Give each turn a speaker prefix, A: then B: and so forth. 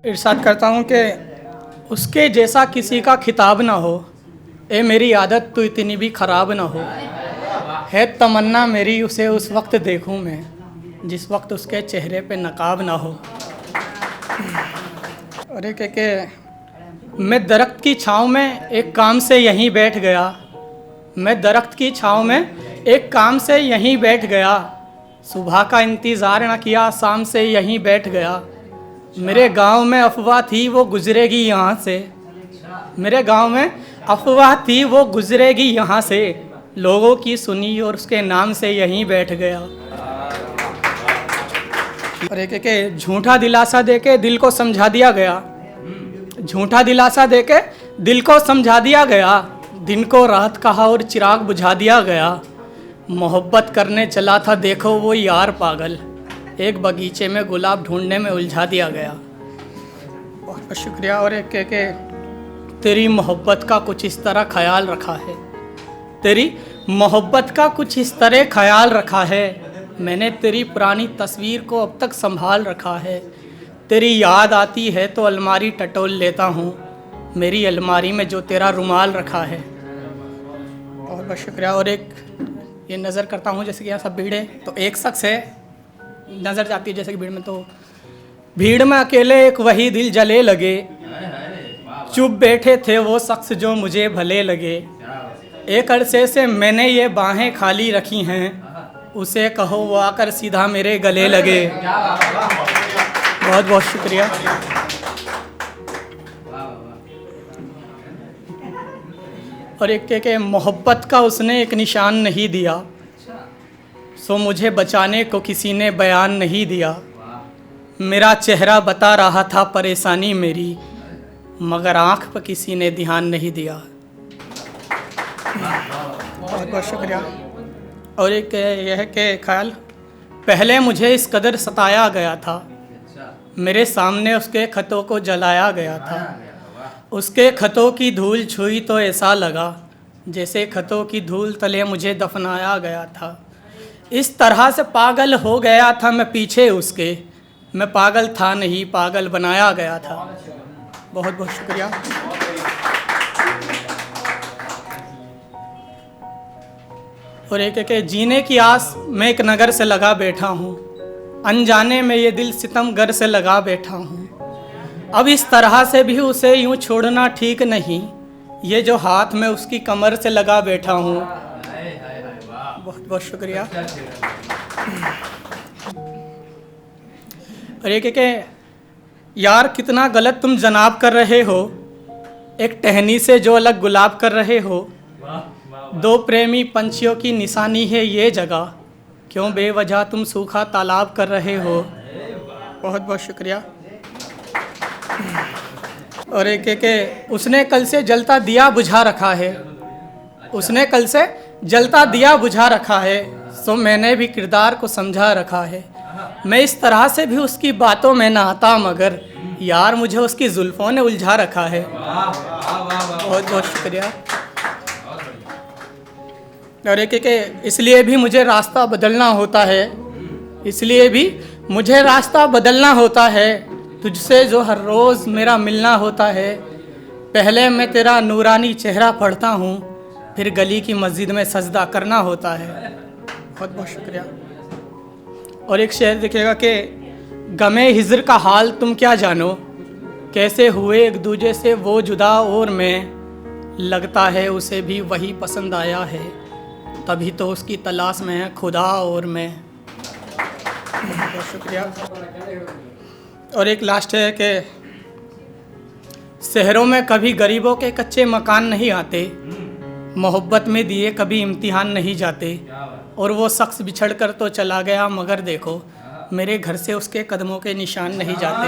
A: इरशाद करता हूँ कि उसके जैसा किसी का खिताब ना हो, ए मेरी आदत तो इतनी भी ख़राब ना हो। है तमन्ना मेरी उसे उस वक्त देखूँ मैं, जिस वक्त उसके चेहरे पे नकाब ना हो। अरे के मैं दरख्त की छाँव में एक काम से यहीं बैठ गया। मैं दरख्त की छाँव में एक काम से यहीं बैठ गया। सुबह का इंतज़ार न किया, शाम से यहीं बैठ गया। मेरे गांव में अफवाह थी वो गुजरेगी यहाँ से। मेरे गांव में अफवाह थी वो गुजरेगी यहाँ से। लोगों की सुनी और उसके नाम से यहीं बैठ गया। और एक एक झूठा दिलासा देके दिल को समझा दिया गया। झूठा दिलासा देके दिल को समझा दिया गया। दिन को रात कहा और चिराग बुझा दिया गया। मोहब्बत करने चला था देखो वो यार पागल, एक बगीचे में गुलाब ढूंढने में उलझा दिया गया। बहुत बहुत शुक्रिया। और एक के तेरी मोहब्बत का कुछ इस तरह ख्याल रखा है। तेरी मोहब्बत का कुछ इस तरह ख्याल रखा है। मैंने तेरी पुरानी तस्वीर को अब तक संभाल रखा है। तेरी याद आती है तो अलमारी टटोल लेता हूँ, मेरी अलमारी में जो तेरा रुमाल रखा है। बहुत बहुत शुक्रिया। और एक ये नज़र करता हूँ, जैसे कि यहाँ सब भीड़ है तो एक शख्स है, नज़र जाती है जैसे कि भीड़ में, तो भीड़ में अकेले एक वही दिल जले लगे। चुप बैठे थे वो शख्स जो मुझे भले लगे। एक अरसे से मैंने ये बाहें खाली रखी हैं, उसे कहो वो आकर सीधा मेरे गले लगे। बहुत बहुत शुक्रिया। और एक के मोहब्बत का उसने एक निशान नहीं दिया, सो मुझे बचाने को किसी ने बयान नहीं दिया। मेरा चेहरा बता रहा था परेशानी मेरी, मगर आँख पर किसी ने ध्यान नहीं दिया। बहुत बहुत शुक्रिया। और एक यह के ख्याल, पहले मुझे इस कदर सताया गया था, मेरे सामने उसके खतों को जलाया गया था। उसके खतों की धूल छुई तो ऐसा लगा जैसे खतों की धूल तले मुझे दफनाया गया था। इस तरह से पागल हो गया था मैं पीछे उसके, मैं पागल था नहीं पागल बनाया गया था। बहुत बहुत शुक्रिया। और एक जीने की आस मैं एक नगर से लगा बैठा हूँ, अनजाने में ये दिल सितमगर से लगा बैठा हूँ। अब इस तरह से भी उसे यूं छोड़ना ठीक नहीं, ये जो हाथ में उसकी कमर से लगा बैठा हूँ। बहुत बहुत शुक्रिया। और एक यार कितना गलत तुम जनाब कर रहे हो, एक टहनी से जो अलग गुलाब कर रहे हो। दो प्रेमी पंछियों की निशानी है ये जगह, क्यों बेवजह तुम सूखा तालाब कर रहे हो। बहुत बहुत शुक्रिया। और एक उसने कल से जलता दिया बुझा रखा है, उसने कल से जलता दिया बुझा रखा है, सो मैंने भी किरदार को समझा रखा है। मैं इस तरह से भी उसकी बातों में ना आता, मगर यार मुझे उसकी जुल्फ़ों ने उलझा रखा है। बहुत बहुत शुक्रिया। और एक इसलिए भी मुझे रास्ता बदलना होता है, इसलिए भी मुझे रास्ता बदलना होता है, तुझसे जो हर रोज़ मेरा मिलना होता है। पहले मैं तेरा नूरानी चेहरा पढ़ता हूँ, फिर गली की मस्जिद में सजदा करना होता है। बहुत बहुत शुक्रिया। और एक शेर दिखेगा कि गमे हिज्र का हाल तुम क्या जानो, कैसे हुए एक दूजे से वो जुदा और मैं, लगता है उसे भी वही पसंद आया है, तभी तो उसकी तलाश में है खुदा और मैं। बहुत शुक्रिया। और एक लास्ट है कि शहरों में कभी गरीबों के कच्चे मकान नहीं आते, मोहब्बत में दिए कभी इम्तिहान नहीं जाते। और वो शख्स बिछड़ कर तो चला गया, मगर देखो मेरे घर से उसके कदमों के निशान नहीं जाते।